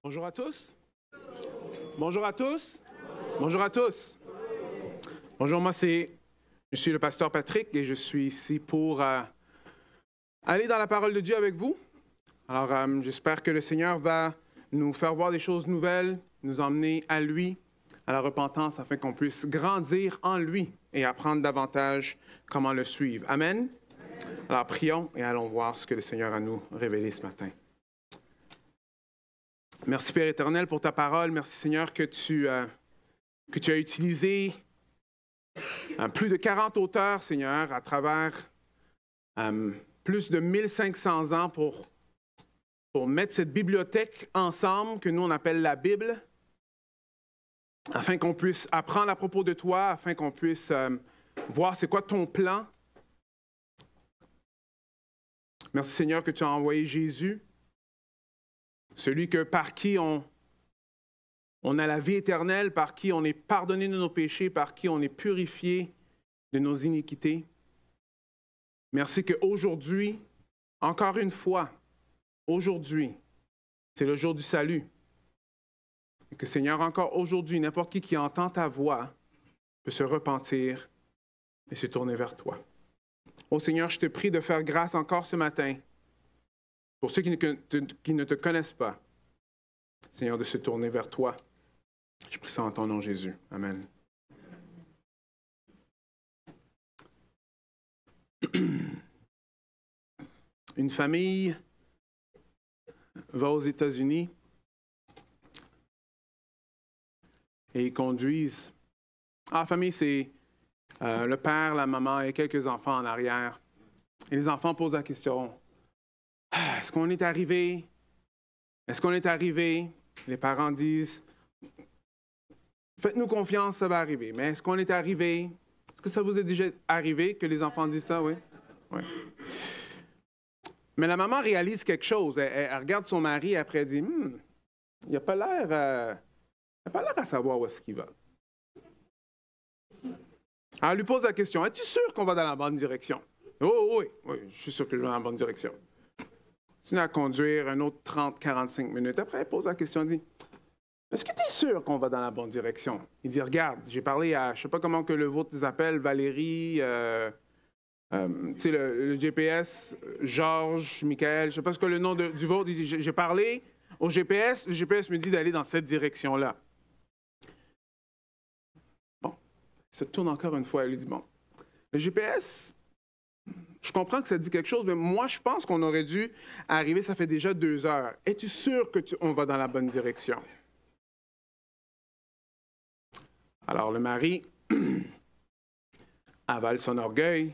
Bonjour à tous. Bonjour à tous. Bonjour à tous. Bonjour, je suis le pasteur Patrick et je suis ici pour aller dans la parole de Dieu avec vous. Alors, j'espère que le Seigneur va nous faire voir des choses nouvelles, nous emmener à lui, à la repentance, afin qu'on puisse grandir en lui et apprendre davantage comment le suivre. Amen. Alors, prions et allons voir ce que le Seigneur a nous révélé ce matin. Merci Père éternel pour ta parole. Merci Seigneur que tu as utilisé plus de 40 auteurs, Seigneur, à travers plus de 1500 ans pour mettre cette bibliothèque ensemble que nous on appelle la Bible, afin qu'on puisse apprendre à propos de toi, afin qu'on puisse voir c'est quoi ton plan. Merci Seigneur que tu as envoyé Jésus, celui par qui on a la vie éternelle, par qui on est pardonné de nos péchés, par qui on est purifié de nos iniquités. Merci qu'aujourd'hui, encore une fois, aujourd'hui, c'est le jour du salut. Et que Seigneur, encore aujourd'hui, n'importe qui entend ta voix peut se repentir et se tourner vers toi. Ô Seigneur, je te prie de faire grâce encore ce matin pour ceux qui ne te connaissent pas, Seigneur, de se tourner vers toi. Je prie ça en ton nom, Jésus. Amen. Une famille va aux États-Unis et ils conduisent. La famille, c'est le père, la maman et quelques enfants en arrière. Et les enfants posent la question, est-ce qu'on est arrivé? Est-ce qu'on est arrivé? Les parents disent, faites-nous confiance, ça va arriver. Mais est-ce qu'on est arrivé? Est-ce que ça vous est déjà arrivé que les enfants disent ça? Oui. Oui. Mais la maman réalise quelque chose. Elle regarde son mari et après elle dit, il n'a pas l'air à savoir où est-ce qu'il va. Alors, elle lui pose la question, es-tu sûr qu'on va dans la bonne direction? Oh oui, je suis sûr que je vais dans la bonne direction. Continue à conduire un autre 30-45 minutes. Après, elle pose la question, elle dit, est-ce que tu es sûr qu'on va dans la bonne direction? Il dit, regarde, j'ai parlé à, je ne sais pas comment que le vôtre s'appelle, Valérie, tu sais, le GPS, Georges, Michael, je ne sais pas ce que le nom du vôtre. Il dit, j'ai parlé au GPS, le GPS me dit d'aller dans cette direction-là. Bon, il se tourne encore une fois, elle lui dit, bon, le GPS, je comprends que ça dit quelque chose, mais moi, je pense qu'on aurait dû arriver, ça fait déjà 2 heures. Es-tu sûr qu'on va dans la bonne direction? Alors, le mari avale son orgueil,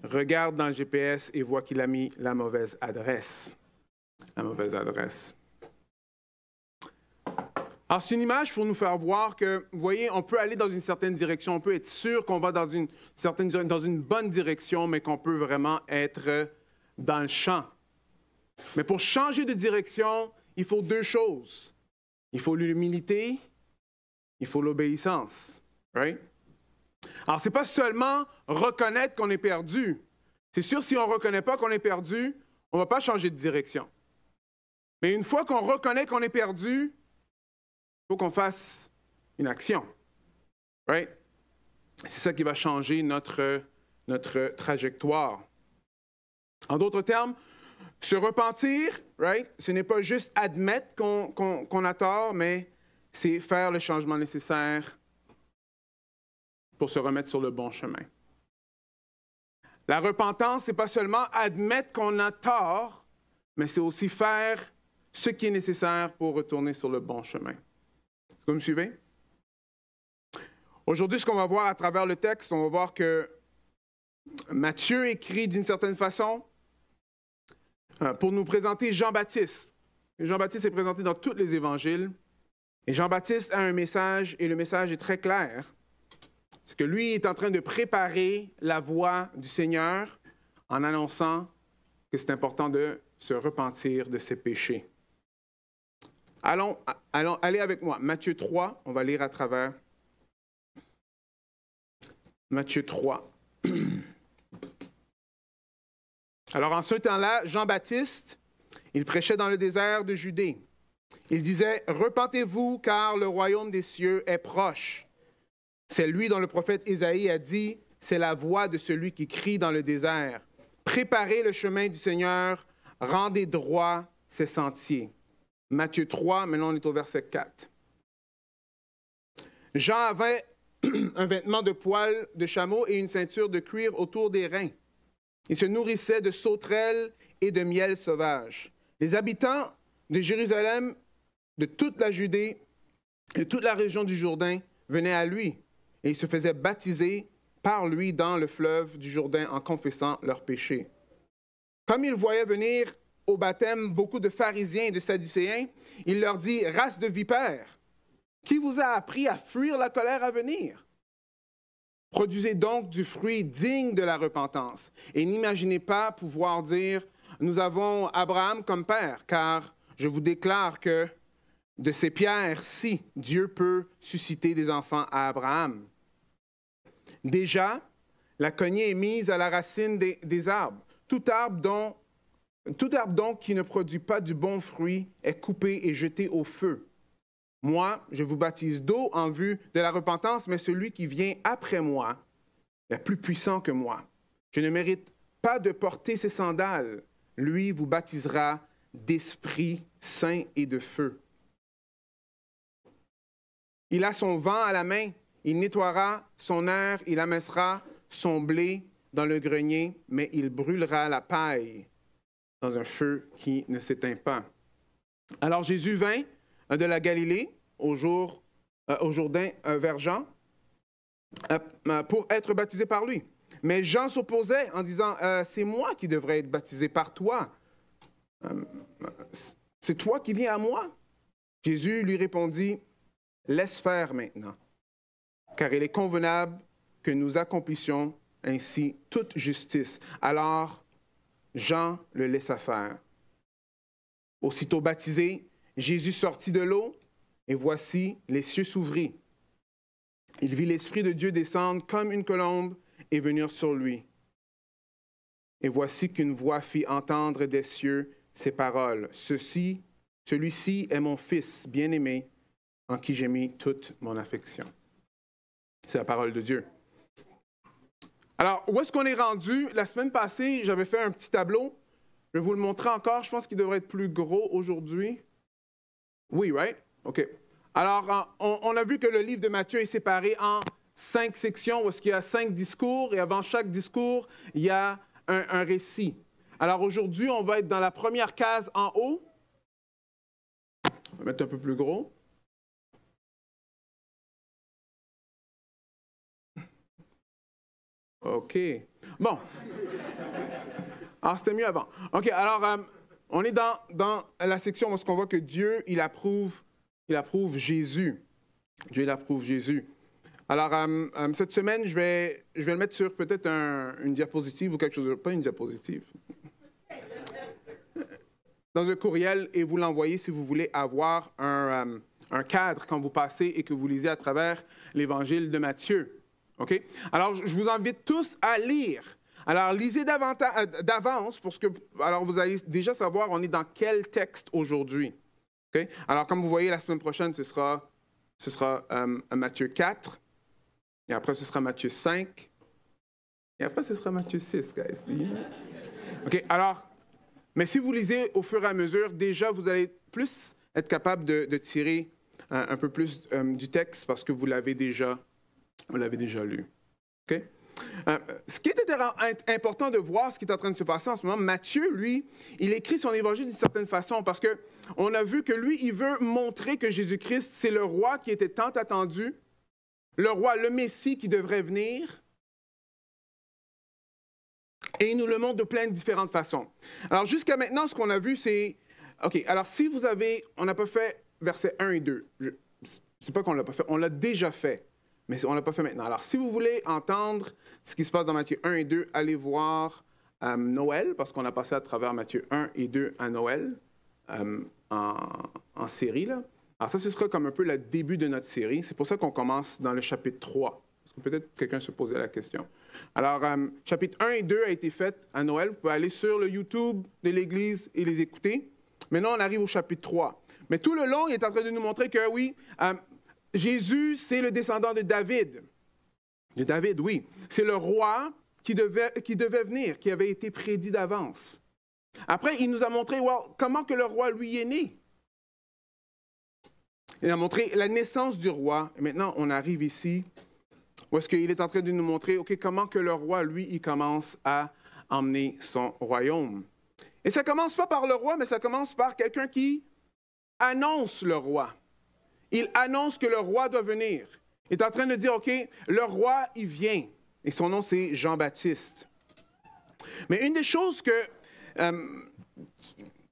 regarde dans le GPS et voit qu'il a mis la mauvaise adresse. La mauvaise adresse. Alors, c'est une image pour nous faire voir que, vous voyez, on peut aller dans une certaine direction, on peut être sûr qu'on va dans une bonne direction, mais qu'on peut vraiment être dans le champ. Mais pour changer de direction, il faut 2 choses. Il faut l'humilité, il faut l'obéissance. Right? Alors, ce n'est pas seulement reconnaître qu'on est perdu. C'est sûr, si on ne reconnaît pas qu'on est perdu, on ne va pas changer de direction. Mais une fois qu'on reconnaît qu'on est perdu, il faut qu'on fasse une action. Right? C'est ça qui va changer notre trajectoire. En d'autres termes, se repentir, right? Ce n'est pas juste admettre qu'on a tort, mais c'est faire le changement nécessaire pour se remettre sur le bon chemin. La repentance, ce n'est pas seulement admettre qu'on a tort, mais c'est aussi faire ce qui est nécessaire pour retourner sur le bon chemin. Vous me suivez? Aujourd'hui, ce qu'on va voir à travers le texte, on va voir que Matthieu écrit d'une certaine façon pour nous présenter Jean-Baptiste. Jean-Baptiste est présenté dans tous les évangiles. Et Jean-Baptiste a un message, et le message est très clair. C'est que lui est en train de préparer la voie du Seigneur en annonçant que c'est important de se repentir de ses péchés. Allez avec moi. Matthieu 3, on va lire à travers. Matthieu 3. Alors, en ce temps-là, Jean-Baptiste, il prêchait dans le désert de Judée. Il disait, « Repentez-vous, car le royaume des cieux est proche. » C'est lui dont le prophète Ésaïe a dit, « C'est la voix de celui qui crie dans le désert. Préparez le chemin du Seigneur, rendez droit ses sentiers. » Matthieu 3, maintenant on est au verset 4. Jean avait un vêtement de poil de chameau et une ceinture de cuir autour des reins. Il se nourrissait de sauterelles et de miel sauvage. Les habitants de Jérusalem, de toute la Judée et de toute la région du Jourdain venaient à lui et ils se faisaient baptiser par lui dans le fleuve du Jourdain en confessant leurs péchés. Comme il voyait venir au baptême beaucoup de pharisiens et de sadducéens, il leur dit, « Race de vipères, qui vous a appris à fuir la colère à venir? Produisez donc du fruit digne de la repentance et n'imaginez pas pouvoir dire, nous avons Abraham comme père, car je vous déclare que de ces pierres-ci, Dieu peut susciter des enfants à Abraham. Déjà, la cognée est mise à la racine des arbres. Tout arbre donc qui ne produit pas du bon fruit est coupé et jeté au feu. Moi, je vous baptise d'eau en vue de la repentance, mais celui qui vient après moi est plus puissant que moi. Je ne mérite pas de porter ses sandales. Lui vous baptisera d'Esprit Saint et de feu. Il a son vent à la main, il nettoiera son aire, il amassera son blé dans le grenier, mais il brûlera la paille dans un feu qui ne s'éteint pas. Alors Jésus vint de la Galilée au Jourdain vers Jean pour être baptisé par lui. Mais Jean s'opposait en disant, c'est moi qui devrais être baptisé par toi. C'est toi qui viens à moi? Jésus lui répondit, laisse faire maintenant, car il est convenable que nous accomplissions ainsi toute justice. Alors, Jean le laissa faire. Aussitôt baptisé, Jésus sortit de l'eau, et voici, les cieux s'ouvrirent. Il vit l'Esprit de Dieu descendre comme une colombe et venir sur lui. Et voici qu'une voix fit entendre des cieux ces paroles. Celui-ci est mon Fils bien-aimé, en qui j'ai mis toute mon affection. C'est la parole de Dieu. Alors, où est-ce qu'on est rendu? La semaine passée, j'avais fait un petit tableau. Je vais vous le montrer encore. Je pense qu'il devrait être plus gros aujourd'hui. Oui, right? OK. Alors, on a vu que le livre de Matthieu est séparé en 5 sections où est-ce qu'il y a 5 discours et avant chaque discours, il y a un récit. Alors aujourd'hui, on va être dans la première case en haut. On va mettre un peu plus gros. OK. Bon. Alors, c'était mieux avant. OK, alors, on est dans la section où on voit que Dieu, il approuve Jésus. Dieu, il approuve Jésus. Alors, cette semaine, je vais le mettre sur peut-être une diapositive ou quelque chose. Pas une diapositive. Dans un courriel et vous l'envoyez si vous voulez avoir un cadre quand vous passez et que vous lisez à travers l'Évangile de Matthieu. OK? Alors, je vous invite tous à lire. Alors, lisez d'avance, parce que alors vous allez déjà savoir on est dans quel texte aujourd'hui. Okay? Alors, comme vous voyez, la semaine prochaine, ce sera Matthieu 4, et après, ce sera Matthieu 5, et après, ce sera Matthieu 6, guys. OK? Alors, mais si vous lisez au fur et à mesure, déjà, vous allez plus être capable de tirer un peu plus du texte, parce que vous l'avez déjà lu. OK? Ce qui est important de voir, ce qui est en train de se passer en ce moment, Matthieu, lui, il écrit son évangile d'une certaine façon parce qu'on a vu que lui, il veut montrer que Jésus-Christ, c'est le roi qui était tant attendu, le roi, le Messie qui devrait venir, et il nous le montre de plein de différentes façons. Alors, jusqu'à maintenant, ce qu'on a vu, c'est... OK, alors si vous avez... On n'a pas fait versets 1 et 2. C'est pas qu'on l'a pas fait, on l'a déjà fait. Mais on ne l'a pas fait maintenant. Alors, si vous voulez entendre ce qui se passe dans Matthieu 1 et 2, allez voir Noël, parce qu'on a passé à travers Matthieu 1 et 2 à Noël, en série. Là. Alors ça, ce sera comme un peu le début de notre série. C'est pour ça qu'on commence dans le chapitre 3. Parce que peut-être quelqu'un se posait la question. Alors, chapitre 1 et 2 a été fait à Noël. Vous pouvez aller sur le YouTube de l'Église et les écouter. Maintenant, on arrive au chapitre 3. Mais tout le long, il est en train de nous montrer que oui, Jésus, c'est le descendant de David. De David, oui. C'est le roi qui devait venir, qui avait été prédit d'avance. Après, il nous a montré comment que le roi, lui, est né. Il a montré la naissance du roi. Et maintenant, on arrive ici, où est-ce qu'il est en train de nous montrer comment que le roi, lui, il commence à emmener son royaume. Et ça ne commence pas par le roi, mais ça commence par quelqu'un qui annonce le roi. Il annonce que le roi doit venir. Il est en train de dire, OK, le roi, il vient. Et son nom, c'est Jean-Baptiste. Mais une des choses que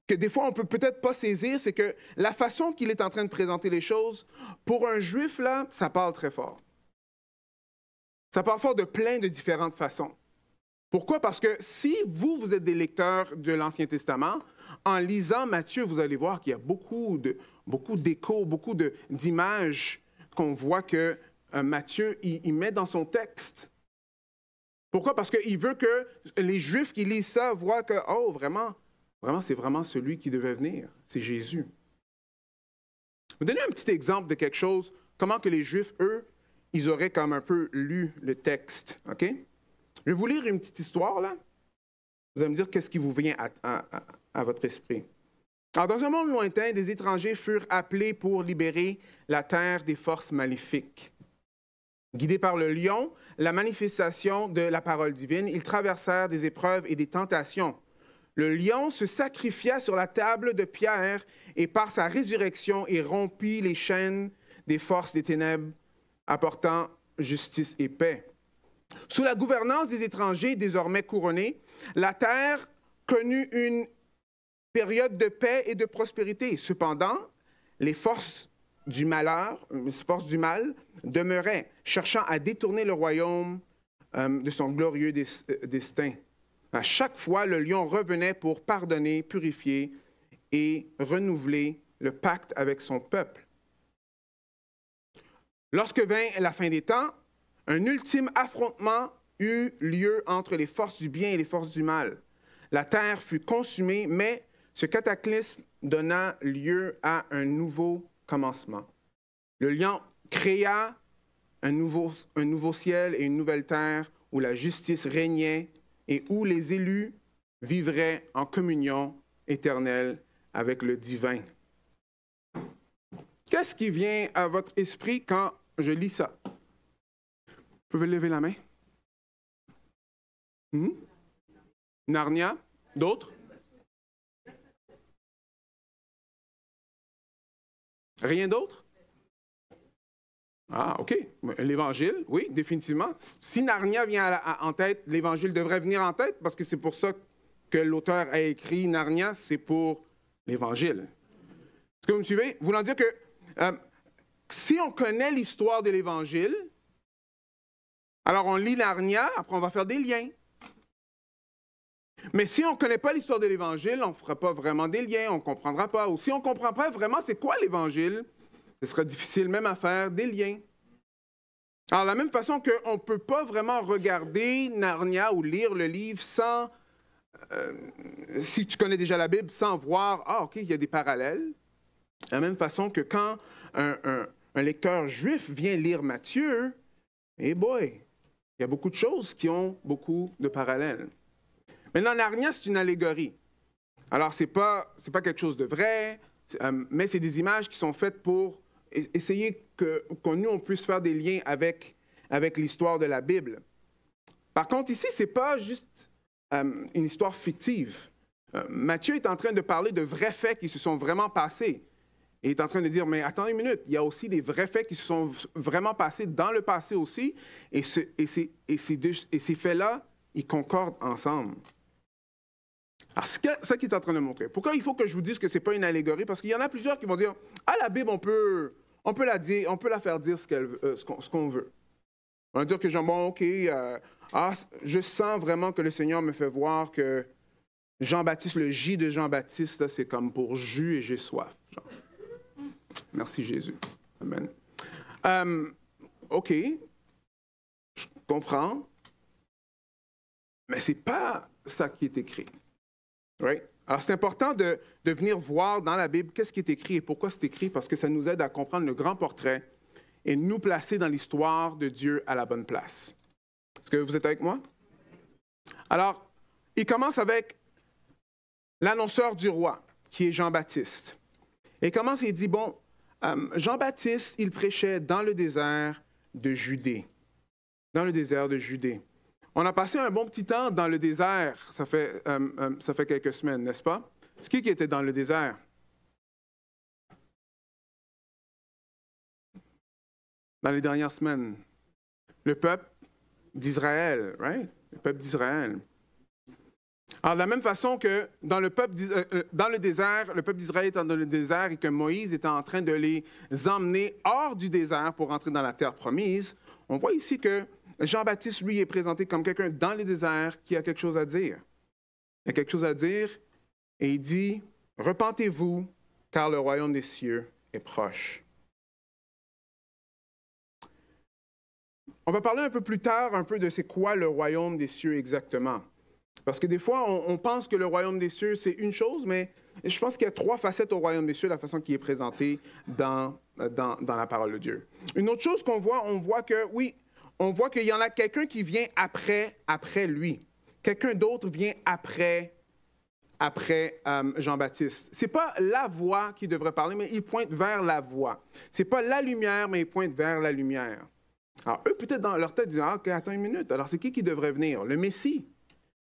des fois, on ne peut peut-être pas saisir, c'est que la façon qu'il est en train de présenter les choses, pour un juif, là, ça parle très fort. Ça parle fort de plein de différentes façons. Pourquoi? Parce que si vous êtes des lecteurs de l'Ancien Testament, en lisant Matthieu, vous allez voir qu'il y a beaucoup d'échos, beaucoup d'images qu'on voit que Matthieu il met dans son texte. Pourquoi? Parce qu'il veut que les Juifs qui lisent ça voient que, oh, vraiment, c'est vraiment celui qui devait venir. C'est Jésus. Je vais vous donner un petit exemple de quelque chose, comment que les Juifs, eux, ils auraient comme un peu lu le texte. OK? Je vais vous lire une petite histoire, là. Vous allez me dire qu'est-ce qui vous vient à votre esprit. Alors, dans un monde lointain, des étrangers furent appelés pour libérer la terre des forces maléfiques. Guidés par le lion, la manifestation de la parole divine, ils traversèrent des épreuves et des tentations. Le lion se sacrifia sur la table de pierre et par sa résurrection, il rompit les chaînes des forces des ténèbres, apportant justice et paix. Sous la gouvernance des étrangers désormais couronnés, la terre connut une période de paix et de prospérité. Cependant, les forces du malheur, les forces du mal demeuraient, cherchant à détourner le royaume de son glorieux destin. À chaque fois, le lion revenait pour pardonner, purifier et renouveler le pacte avec son peuple. Lorsque vint la fin des temps, un ultime affrontement eut lieu entre les forces du bien et les forces du mal. La terre fut consumée, mais ce cataclysme donna lieu à un nouveau commencement. Le lion créa un nouveau ciel et une nouvelle terre où la justice régnait et où les élus vivraient en communion éternelle avec le divin. Qu'est-ce qui vient à votre esprit quand je lis ça? Vous pouvez lever la main? Narnia? D'autres? Rien d'autre? Ah, OK. L'Évangile, oui, définitivement. Si Narnia vient en tête, l'Évangile devrait venir en tête parce que c'est pour ça que l'auteur a écrit Narnia, c'est pour l'Évangile. Est-ce que vous me suivez? Voulant dire que si on connaît l'histoire de l'Évangile, alors on lit Narnia, après on va faire des liens. Mais si on ne connaît pas l'histoire de l'Évangile, on ne fera pas vraiment des liens, on ne comprendra pas. Ou si on ne comprend pas vraiment c'est quoi l'Évangile, ce sera difficile même à faire des liens. Alors, de la même façon qu'on ne peut pas vraiment regarder Narnia ou lire le livre sans, si tu connais déjà la Bible, sans voir, OK, il y a des parallèles. De la même façon que quand un lecteur juif vient lire Matthieu, il y a beaucoup de choses qui ont beaucoup de parallèles. Maintenant, Narnia, c'est une allégorie. Alors, ce n'est pas quelque chose de vrai, mais c'est des images qui sont faites pour essayer que nous, on puisse faire des liens avec l'histoire de la Bible. Par contre, ici, ce n'est pas juste une histoire fictive. Matthieu est en train de parler de vrais faits qui se sont vraiment passés. Il est en train de dire, mais attendez une minute, il y a aussi des vrais faits qui se sont vraiment passés dans le passé aussi, et ces faits-là, ils concordent ensemble. Alors, c'est ça qu'il est en train de montrer. Pourquoi il faut que je vous dise que ce n'est pas une allégorie? Parce qu'il y en a plusieurs qui vont dire, la Bible, on peut la faire dire ce qu'on veut. On va dire que je sens vraiment que le Seigneur me fait voir que Jean-Baptiste, le J de Jean-Baptiste, là, c'est comme pour jus et j'ai soif. Genre. Merci Jésus. Amen. OK, je comprends, mais ce n'est pas ça qui est écrit. Right? Alors, c'est important de venir voir dans la Bible qu'est-ce qui est écrit et pourquoi c'est écrit, parce que ça nous aide à comprendre le grand portrait et nous placer dans l'histoire de Dieu à la bonne place. Est-ce que vous êtes avec moi? Alors, il commence avec l'annonceur du roi, qui est Jean-Baptiste. Et il commence et il dit, bon, Jean-Baptiste, il prêchait dans le désert de Judée. Dans le désert de Judée. On a passé un bon petit temps dans le désert, ça fait quelques semaines, n'est-ce pas? C'est qui était dans le désert? Dans les dernières semaines. Le peuple d'Israël, right? Le peuple d'Israël. Alors, de la même façon que dans le désert, le peuple d'Israël étant dans le désert et que Moïse était en train de les emmener hors du désert pour entrer dans la terre promise, on voit ici que Jean-Baptiste, lui, est présenté comme quelqu'un dans le désert qui a quelque chose à dire. Il a quelque chose à dire et il dit, « Repentez-vous, car le royaume des cieux est proche. » On va parler un peu plus tard un peu de c'est quoi le royaume des cieux exactement. Parce que des fois, on pense que le royaume des cieux, c'est une chose, mais je pense qu'il y a 3 facettes au royaume des cieux, la façon qui est présentée dans la parole de Dieu. Une autre chose qu'on voit, on voit qu'il y en a quelqu'un qui vient après lui. Quelqu'un d'autre vient après Jean-Baptiste. Ce n'est pas la voix qui devrait parler, mais il pointe vers la voix. Ce n'est pas la lumière, mais il pointe vers la lumière. Alors, eux, peut-être dans leur tête, disent, ah, OK, attends une minute. Alors, c'est qui devrait venir? Le Messie.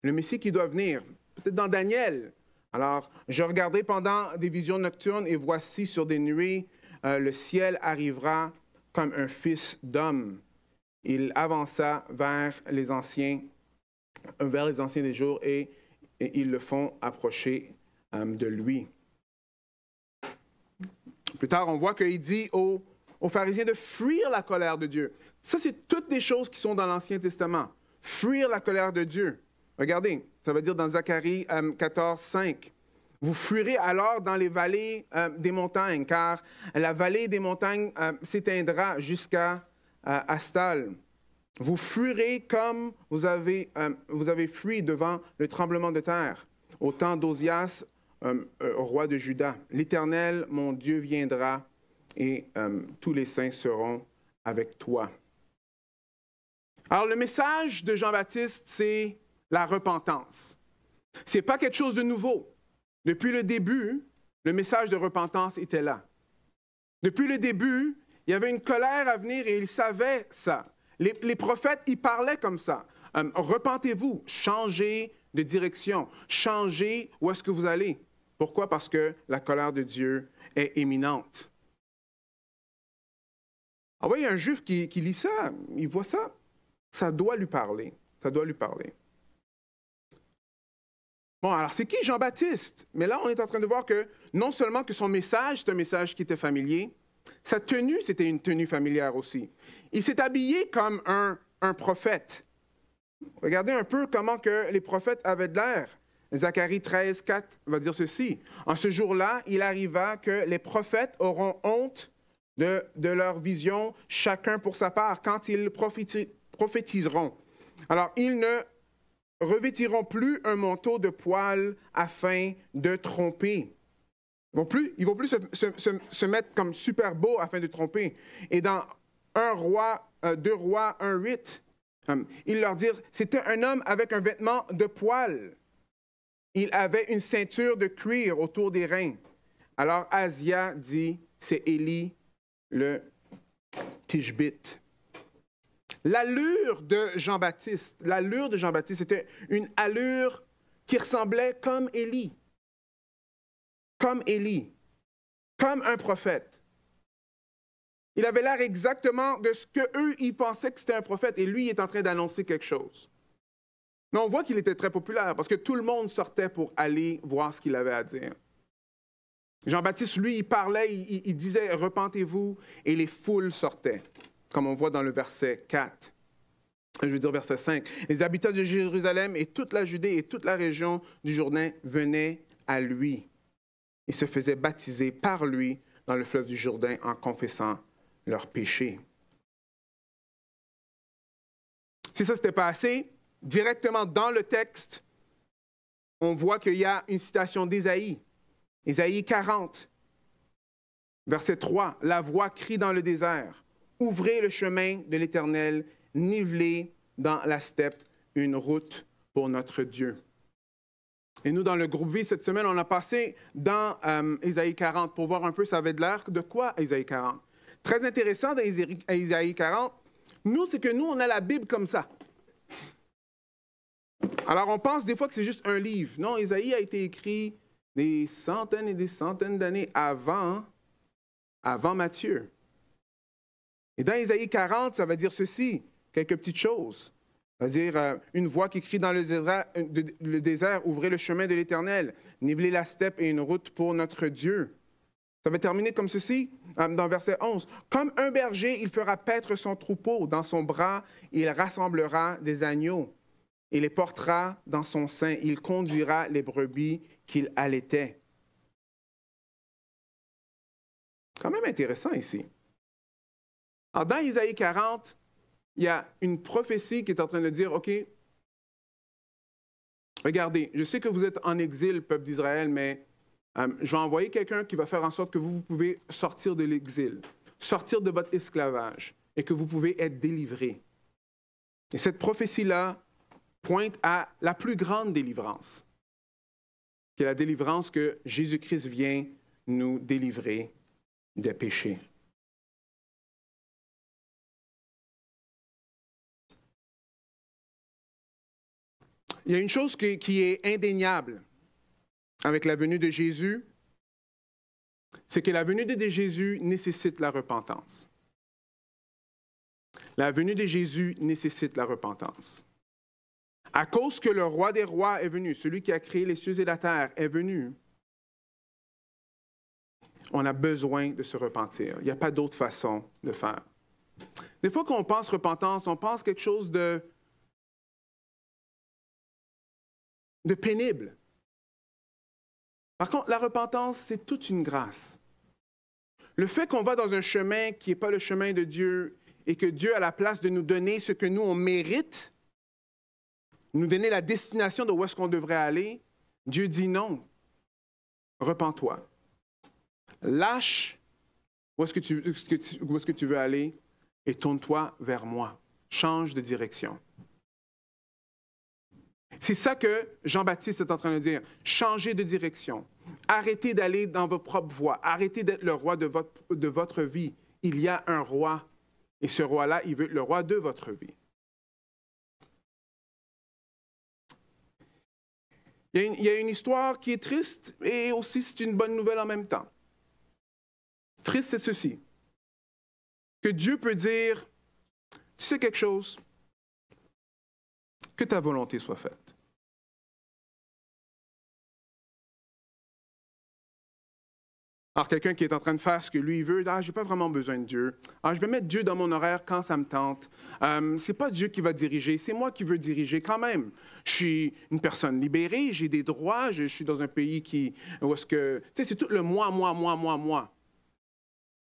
Le Messie qui doit venir. Peut-être dans Daniel. Alors, je regardais pendant des visions nocturnes et voici sur des nuées, le ciel arrivera comme un fils d'homme. Il avança vers les anciens des jours et ils le font approcher de lui. Plus tard, on voit qu'il dit aux pharisiens de fuir la colère de Dieu. Ça, c'est toutes des choses qui sont dans l'Ancien Testament. Fuir la colère de Dieu. Regardez, ça veut dire dans Zacharie 14, 5. Vous fuirez alors dans les vallées des montagnes, car la vallée des montagnes s'éteindra jusqu'à Astal. Vous fuirez comme vous avez fui devant le tremblement de terre, au temps d'Osias, roi de Juda. L'Éternel, mon Dieu, viendra et tous les saints seront avec toi. Alors, le message de Jean-Baptiste, c'est la repentance. Ce n'est pas quelque chose de nouveau. Depuis le début, le message de repentance était là. Depuis le début, il y avait une colère à venir et ils savaient ça. Les prophètes, ils parlaient comme ça. Repentez-vous, changez de direction, changez où est-ce que vous allez. Pourquoi? Parce que la colère de Dieu est imminente. Ah oui, il y a un Juif qui lit ça, il voit ça. Ça doit lui parler. Ça doit lui parler. Bon, alors c'est qui Jean-Baptiste? Mais là, on est en train de voir que non seulement que son message, c'est un message qui était familier, sa tenue, c'était une tenue familière aussi. Il s'est habillé comme un prophète. Regardez un peu comment que les prophètes avaient de l'air. Zacharie 13, 4 va dire ceci. En ce jour-là, il arriva que les prophètes auront honte de leur vision, chacun pour sa part, quand ils prophétiseront. Alors, ils ne revêtiront plus un manteau de poil afin de tromper. Ils vont plus se mettre comme super beau afin de tromper. Et dans 2 Rois 1, 8, il leur dit, c'était un homme avec un vêtement de poil. Il avait une ceinture de cuir autour des reins. Alors Asia dit, c'est Élie le Tishbite. L'allure de Jean-Baptiste, c'était une allure qui ressemblait comme Élie. Comme Élie. Comme un prophète. Il avait l'air exactement de ce qu'eux, ils pensaient que c'était un prophète. Et lui, il est en train d'annoncer quelque chose. Mais on voit qu'il était très populaire parce que tout le monde sortait pour aller voir ce qu'il avait à dire. Jean-Baptiste, lui, il parlait, il disait « Repentez-vous » et les foules sortaient, comme on voit dans le verset 4. Je veux dire verset 5. Les habitants de Jérusalem et toute la Judée et toute la région du Jourdain venaient à lui. Ils se faisaient baptiser par lui dans le fleuve du Jourdain en confessant leurs péchés. Si ça s'était passé directement dans le texte, on voit qu'il y a une citation d'Ésaïe. Ésaïe 40, verset 3. La voix crie dans le désert. Ouvrez le chemin de l'Éternel, nivelez dans la steppe une route pour notre Dieu. Et nous, dans le groupe Vie, cette semaine, on a passé dans Ésaïe 40 pour voir un peu ça avait de l'air de quoi, Ésaïe 40. Très intéressant dans Ésaïe 40, c'est que nous, on a la Bible comme ça. Alors, on pense des fois que c'est juste un livre. Non, Ésaïe a été écrit des centaines et des centaines d'années avant Matthieu. Et dans Ésaïe 40, ça va dire ceci, quelques petites choses. Ça veut dire une voix qui crie dans le désert, ouvrez le chemin de l'Éternel, nivelez la steppe et une route pour notre Dieu. Ça va terminer comme ceci, dans verset 11. Comme un berger, il fera paître son troupeau. Dans son bras, il rassemblera des agneaux et les portera dans son sein. Il conduira les brebis qu'il allaitait. Quand même intéressant ici. Alors, dans Ésaïe 40, il y a une prophétie qui est en train de dire, OK, regardez, je sais que vous êtes en exil, peuple d'Israël, mais je vais envoyer quelqu'un qui va faire en sorte que vous pouvez sortir de l'exil, sortir de votre esclavage et que vous pouvez être délivrés. Et cette prophétie-là pointe à la plus grande délivrance, qui est la délivrance que Jésus-Christ vient nous délivrer des péchés. Il y a une chose qui est indéniable avec la venue de Jésus, c'est que la venue de Jésus nécessite la repentance. La venue de Jésus nécessite la repentance. À cause que le roi des rois est venu, celui qui a créé les cieux et la terre est venu, on a besoin de se repentir. Il n'y a pas d'autre façon de faire. Des fois qu'on pense repentance, on pense quelque chose de pénible. Par contre, la repentance, c'est toute une grâce. Le fait qu'on va dans un chemin qui n'est pas le chemin de Dieu et que Dieu a la place de nous donner ce que nous, on mérite, nous donner la destination de où est-ce qu'on devrait aller, Dieu dit non. Repens-toi. Lâche où est-ce que tu veux aller et tourne-toi vers moi. Change de direction. C'est ça que Jean-Baptiste est en train de dire. Changez de direction. Arrêtez d'aller dans votre propre voie. Arrêtez d'être le roi de votre vie. Il y a un roi. Et ce roi-là, il veut être le roi de votre vie. Il y a une histoire qui est triste et aussi c'est une bonne nouvelle en même temps. Triste, c'est ceci. Que Dieu peut dire, tu sais quelque chose, que ta volonté soit faite. Alors, quelqu'un qui est en train de faire ce que lui veut, je n'ai pas vraiment besoin de Dieu. Alors, je vais mettre Dieu dans mon horaire quand ça me tente. Ce n'est pas Dieu qui va diriger, c'est moi qui veux diriger quand même. Je suis une personne libérée, j'ai des droits, je suis dans un pays où est-ce que... Tu sais, c'est tout le moi.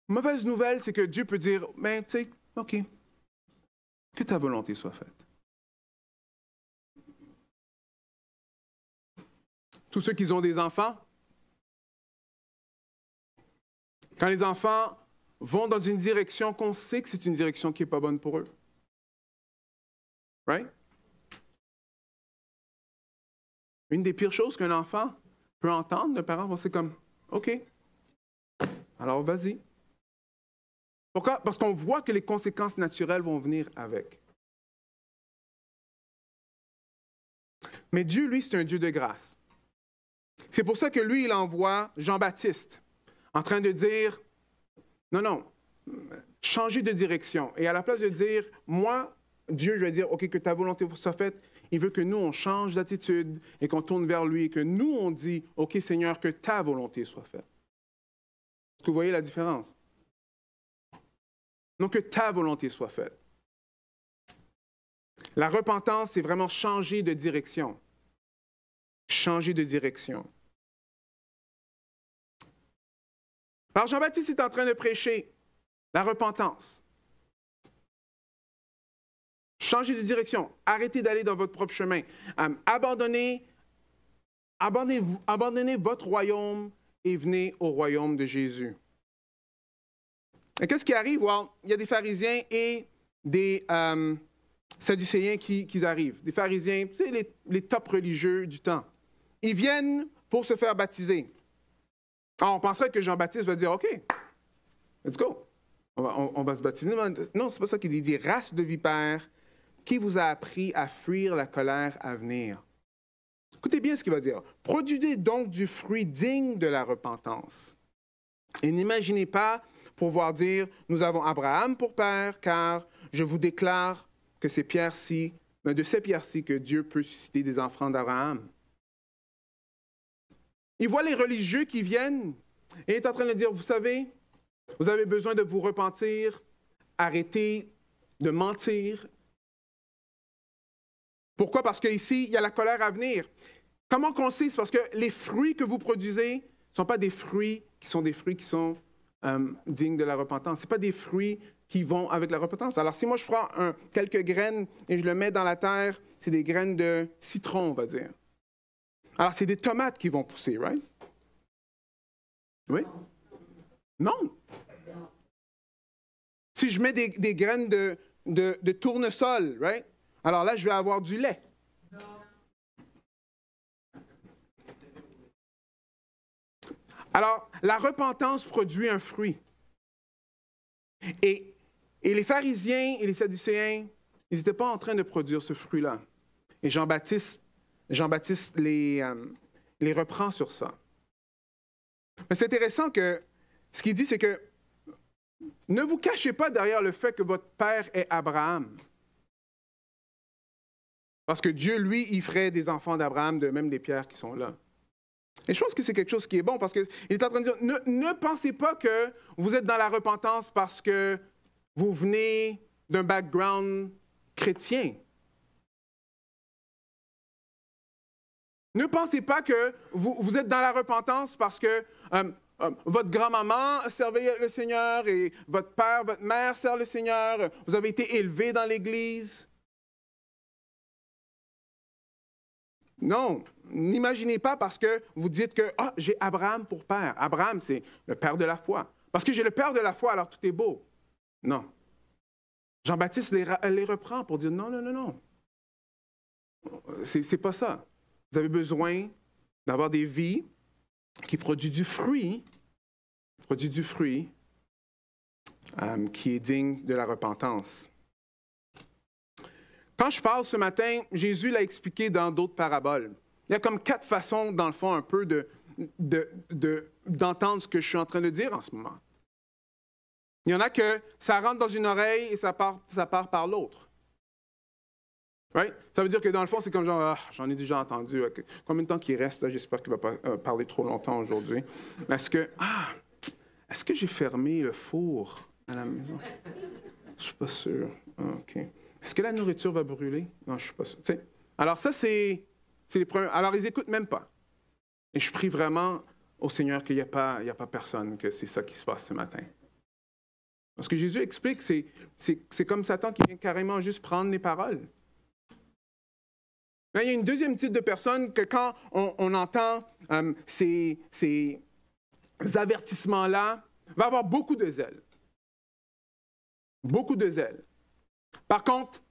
Mauvaise nouvelle, c'est que Dieu peut dire, ben, tu sais, OK, que ta volonté soit faite. Tous ceux qui ont des enfants, quand les enfants vont dans une direction qu'on sait que c'est une direction qui n'est pas bonne pour eux. Right? Une des pires choses qu'un enfant peut entendre, le parent va c'est comme, OK, alors vas-y. Pourquoi? Parce qu'on voit que les conséquences naturelles vont venir avec. Mais Dieu, lui, c'est un Dieu de grâce. C'est pour ça que lui, il envoie Jean-Baptiste en train de dire, non, changez de direction. Et à la place de dire, moi, Dieu, je vais dire, OK, que ta volonté soit faite, il veut que nous, on change d'attitude et qu'on tourne vers lui et que nous, on dit, OK, Seigneur, que ta volonté soit faite. Est-ce que vous voyez la différence? Donc, que ta volonté soit faite. La repentance, c'est vraiment changer de direction. Changer de direction. Alors, Jean-Baptiste est en train de prêcher la repentance. Changez de direction. Arrêtez d'aller dans votre propre chemin. Abandonnez abandonnez votre royaume et venez au royaume de Jésus. Et qu'est-ce qui arrive? Well, il y a des pharisiens et des sadducéens qui arrivent. Des pharisiens, tu sais, les top religieux du temps. Ils viennent pour se faire baptiser. Alors, on penserait que Jean-Baptiste va dire, OK, let's go. On va se baptiser. Non, c'est pas ça qu'il dit. Il dit, race de vipères, qui vous a appris à fuir la colère à venir? Écoutez bien ce qu'il va dire. Produisez donc du fruit digne de la repentance. Et n'imaginez pas pouvoir dire, nous avons Abraham pour père, car je vous déclare que c'est de ces pierres-ci que Dieu peut susciter des enfants d'Abraham. Il voit les religieux qui viennent et il est en train de dire, vous savez, vous avez besoin de vous repentir, arrêtez de mentir. Pourquoi? Parce qu'ici, il y a la colère à venir. Comment qu'on sait? C'est parce que les fruits que vous produisez ne sont pas des fruits qui sont dignes de la repentance. Ce ne sont pas des fruits qui vont avec la repentance. Alors, si moi, je prends quelques graines et je le mets dans la terre, c'est des graines de citron, on va dire. Alors, c'est des tomates qui vont pousser, right? Oui? Non. Si je mets des graines de tournesol, right? Alors là, je vais avoir du lait. Alors, la repentance produit un fruit. Et les pharisiens et les sadducéens, ils n'étaient pas en train de produire ce fruit-là. Et Jean-Baptiste les reprend sur ça. Mais c'est intéressant que ce qu'il dit, c'est que ne vous cachez pas derrière le fait que votre père est Abraham. Parce que Dieu, lui, il ferait des enfants d'Abraham de même des pierres qui sont là. Et je pense que c'est quelque chose qui est bon parce qu'il est en train de dire, ne pensez pas que vous êtes dans la repentance parce que vous venez d'un background chrétien. Ne pensez pas que vous êtes dans la repentance parce que votre grand-maman servait le Seigneur et votre père, votre mère sert le Seigneur. Vous avez été élevé dans l'Église. Non, n'imaginez pas parce que vous dites que j'ai Abraham pour père. Abraham, c'est le père de la foi. Parce que j'ai le père de la foi, alors tout est beau. Non. Jean-Baptiste les reprend pour dire non. C'est pas ça. Vous avez besoin d'avoir des vies qui produisent du fruit, qui est digne de la repentance. Quand je parle ce matin, Jésus l'a expliqué dans d'autres paraboles. Il y a comme 4 façons, dans le fond, un peu d'entendre ce que je suis en train de dire en ce moment. Il y en a que ça rentre dans une oreille et ça part par l'autre. Right? Ça veut dire que dans le fond, c'est comme genre, j'en ai déjà entendu. Combien de temps qu'il reste? J'espère qu'il ne va pas parler trop longtemps aujourd'hui. Est-ce que j'ai fermé le four à la maison? Je ne suis pas sûr. OK. Est-ce que la nourriture va brûler? Non, je ne suis pas sûr. T'sais, alors ça, c'est les premiers. Alors, ils n'écoutent même pas. Et je prie vraiment au Seigneur qu'il n'y a pas personne, que c'est ça qui se passe ce matin. Parce que Jésus explique, c'est comme Satan qui vient carrément juste prendre les paroles. Mais il y a une deuxième type de personne que quand on entend ces avertissements-là, va avoir beaucoup de zèle. Beaucoup de zèle. Par contre,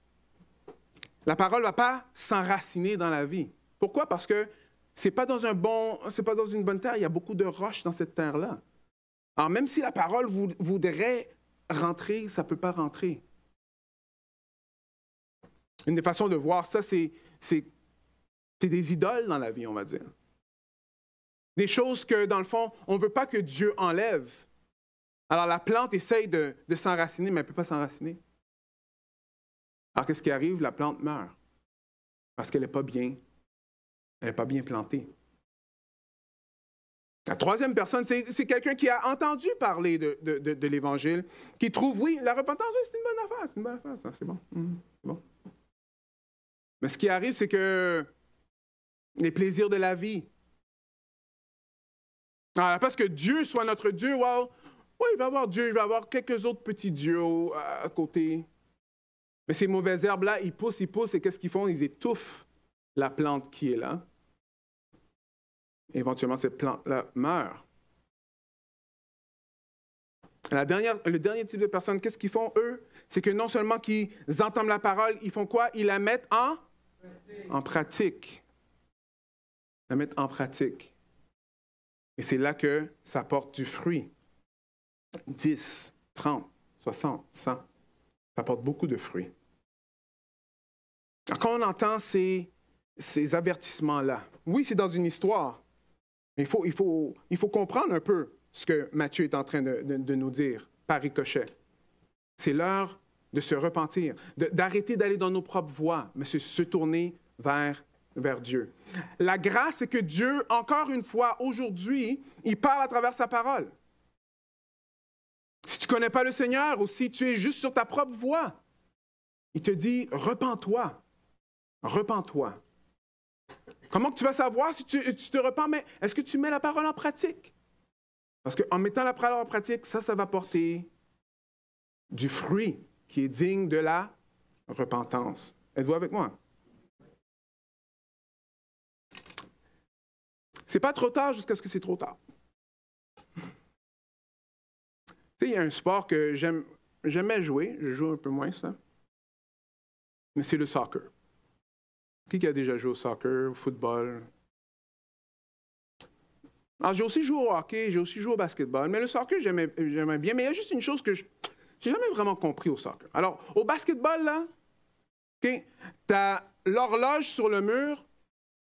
la parole ne va pas s'enraciner dans la vie. Pourquoi? Parce que c'est pas dans une bonne terre, il y a beaucoup de roches dans cette terre-là. Alors même si la parole voudrait rentrer, ça ne peut pas rentrer. Une des façons de voir ça, c'est des idoles dans la vie, on va dire. Des choses que, dans le fond, on ne veut pas que Dieu enlève. Alors la plante essaye de s'enraciner, mais elle ne peut pas s'enraciner. Alors qu'est-ce qui arrive? La plante meurt. Parce qu'elle n'est pas bien plantée. La troisième personne, c'est quelqu'un qui a entendu parler de l'Évangile, qui trouve, oui, la repentance, oui, c'est une bonne affaire, ça, c'est bon. C'est bon. Mais ce qui arrive, c'est que les plaisirs de la vie. Alors, parce que Dieu soit notre Dieu, wow, oui, il va y avoir Dieu, il va y avoir quelques autres petits dieux à côté. Mais ces mauvaises herbes-là, ils poussent, et qu'est-ce qu'ils font? Ils étouffent la plante qui est là. éventuellement cette plante-là meurt. Le dernier type de personnes, qu'est-ce qu'ils font, eux? C'est que non seulement qu'ils entendent la parole, ils font quoi? Ils la mettent en pratique. Ils la mettent en pratique. Et c'est là que ça porte du fruit. 10, 30, 60, 100. Ça porte beaucoup de fruits. Alors, quand on entend ces avertissements-là, oui, c'est dans une histoire, mais il faut comprendre un peu ce que Matthieu est en train de nous dire par ricochet. C'est l'heure de se repentir, d'arrêter d'aller dans nos propres voies, mais se tourner vers Dieu. La grâce, c'est que Dieu, encore une fois, aujourd'hui, il parle à travers sa parole. Si tu ne connais pas le Seigneur ou si tu es juste sur ta propre voie, il te dit, repens-toi. Repens-toi. Comment que tu vas savoir si tu te repens? Mais est-ce que tu mets la parole en pratique? Parce qu'en mettant la parole en pratique, ça va porter du fruit qui est digne de la repentance. Êtes-vous avec moi? C'est pas trop tard jusqu'à ce que c'est trop tard. Tu sais, il y a un sport que j'aimais jouer, je joue un peu moins ça, mais c'est le soccer. Qui a déjà joué au soccer, au football? Alors, j'ai aussi joué au hockey, j'ai aussi joué au basketball, mais le soccer, j'aimais bien. Mais il y a juste une chose que je n'ai jamais vraiment compris au soccer. Alors, au basketball, là, okay, tu as l'horloge sur le mur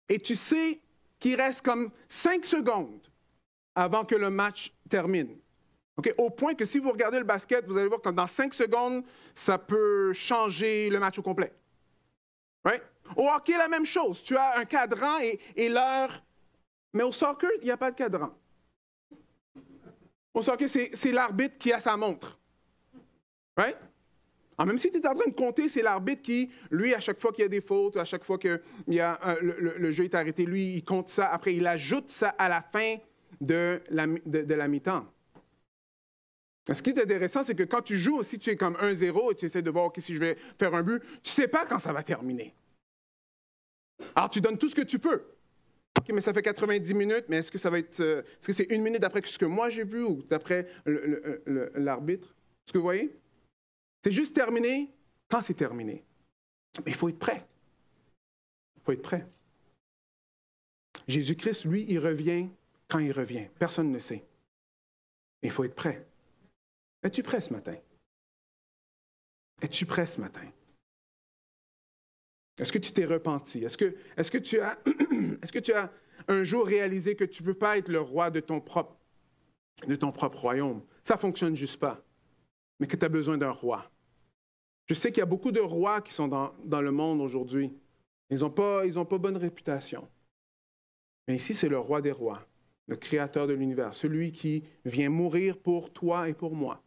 et tu sais qu'il reste comme 5 secondes avant que le match termine. Okay? Au point que si vous regardez le basket, vous allez voir que dans 5 secondes, ça peut changer le match au complet. Right? Au hockey, la même chose. Tu as un cadran et l'heure. Mais au soccer, il n'y a pas de cadran. Au soccer, c'est l'arbitre qui a sa montre. Right? Alors, même si tu es en train de compter, c'est l'arbitre qui, lui, à chaque fois qu'il y a des fautes, à chaque fois que le jeu est arrêté, lui, il compte ça. Après, il ajoute ça à la fin de la mi-temps. Ce qui est intéressant, c'est que quand tu joues, si tu es comme 1-0 et tu essaies de voir si je vais faire un but, tu ne sais pas quand ça va terminer. Alors, tu donnes tout ce que tu peux. OK, mais ça fait 90 minutes, mais est-ce que ça va être... est-ce que c'est 1 minute d'après ce que moi j'ai vu ou d'après l'arbitre? Est-ce que vous voyez? C'est juste terminé quand c'est terminé. Mais il faut être prêt. Il faut être prêt. Jésus-Christ, lui, il revient quand il revient. Personne ne sait. Mais il faut être prêt. Es-tu prêt ce matin? Es-tu prêt ce matin? Est-ce que tu t'es repenti? Est-ce que tu as un jour réalisé que tu ne peux pas être le roi de ton propre royaume? Ça ne fonctionne juste pas, mais que tu as besoin d'un roi. Je sais qu'il y a beaucoup de rois qui sont dans le monde aujourd'hui. Ils n'ont pas bonne réputation. Mais ici, c'est le roi des rois, le créateur de l'univers, celui qui vient mourir pour toi et pour moi.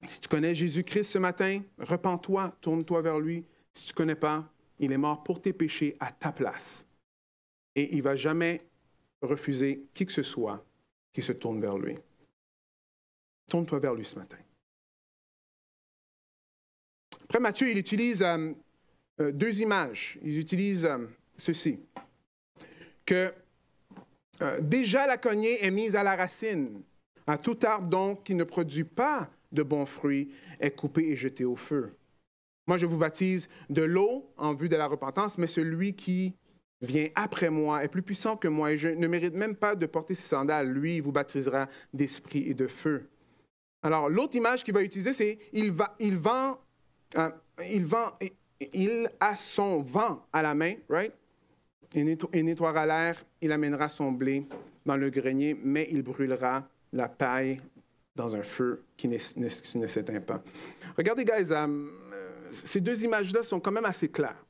Si tu connais Jésus-Christ ce matin, repens-toi, tourne-toi vers lui. Si tu ne connais pas, il est mort pour tes péchés à ta place. Et il ne va jamais refuser qui que ce soit qui se tourne vers lui. Tourne-toi vers lui ce matin. Après, Matthieu, il utilise 2 images. Il utilise ceci. Que déjà la cognée est mise à la racine. À tout arbre, donc, qui ne produit pas de bons fruits, est coupé et jeté au feu. Moi, je vous baptise de l'eau en vue de la repentance, mais celui qui vient après moi est plus puissant que moi et je ne mérite même pas de porter ses sandales. Lui, il vous baptisera d'esprit et de feu. Alors, l'autre image qu'il va utiliser, c'est il a son vent à la main, right? Il nettoiera l'air, il amènera son blé dans le grenier, mais il brûlera la paille dans un feu qui ne s'éteint pas. Regardez, guys, ces 2 images-là sont quand même assez claires.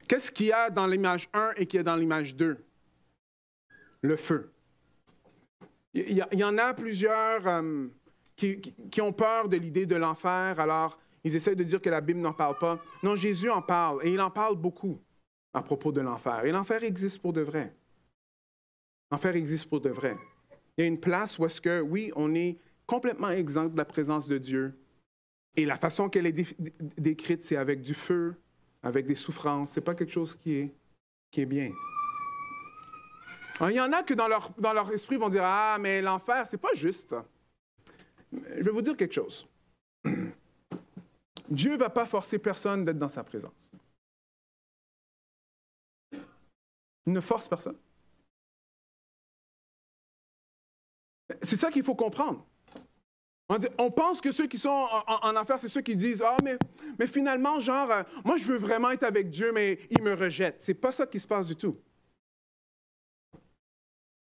Qu'est-ce qu'il y a dans l'image 1 et qu'il y a dans l'image 2? Le feu. Il y en a plusieurs qui ont peur de l'idée de l'enfer, alors ils essaient de dire que la Bible n'en parle pas. Non, Jésus en parle, et il en parle beaucoup à propos de l'enfer. Et l'enfer existe pour de vrai. L'enfer existe pour de vrai. Il y a une place où est-ce que, oui, on est complètement exempt de la présence de Dieu. Et la façon qu'elle est décrite, c'est avec du feu, avec des souffrances. Ce n'est pas quelque chose qui est bien. Alors, il y en a que dans leur esprit vont dire « Ah, mais l'enfer, c'est pas juste ça. » Je vais vous dire quelque chose. Dieu ne va pas forcer personne d'être dans sa présence. Il ne force personne. C'est ça qu'il faut comprendre. On pense que ceux qui sont en enfer, c'est ceux qui disent « Ah, mais finalement, genre, moi, je veux vraiment être avec Dieu, mais il me rejette. » C'est pas ça qui se passe du tout.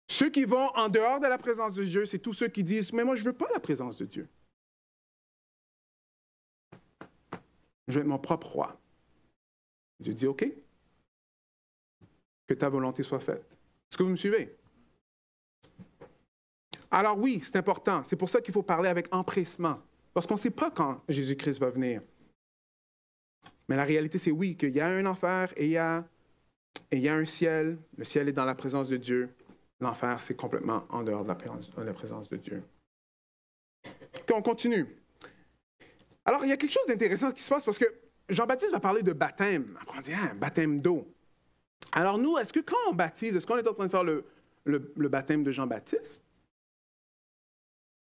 Ceux qui vont en dehors de la présence de Dieu, c'est tous ceux qui disent « Mais moi, je ne veux pas la présence de Dieu. Je veux être mon propre roi. » Dieu dit « OK. Que ta volonté soit faite. » Est-ce que vous me suivez? Alors oui, c'est important. C'est pour ça qu'il faut parler avec empressement. Parce qu'on ne sait pas quand Jésus-Christ va venir. Mais la réalité, c'est oui, qu'il y a un enfer et il y a un ciel. Le ciel est dans la présence de Dieu. L'enfer, c'est complètement en dehors de la présence de Dieu. OK, on continue. Alors, il y a quelque chose d'intéressant qui se passe parce que Jean-Baptiste va parler de baptême. Après, on dit, baptême d'eau. Alors nous, est-ce que quand on baptise, est-ce qu'on est en train de faire le baptême de Jean-Baptiste?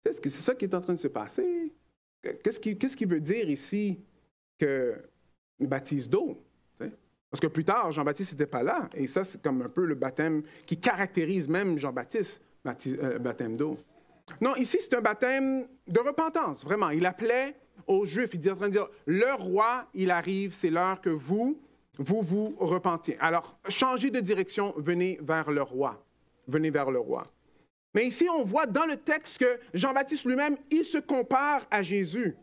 Est-ce que c'est ça qui est en train de se passer? Qu'est-ce qu'il veut dire ici que baptise d'eau? Parce que plus tard, Jean-Baptiste n'était pas là. Et ça, c'est comme un peu le baptême qui caractérise même Jean-Baptiste, baptême d'eau. Non, ici, c'est un baptême de repentance, vraiment. Il appelait aux Juifs, il est en train de dire, le roi, il arrive, c'est l'heure que vous repentiez. Alors, changez de direction, venez vers le roi. Venez vers le roi. Mais ici, on voit dans le texte que Jean-Baptiste lui-même, il se compare à Jésus.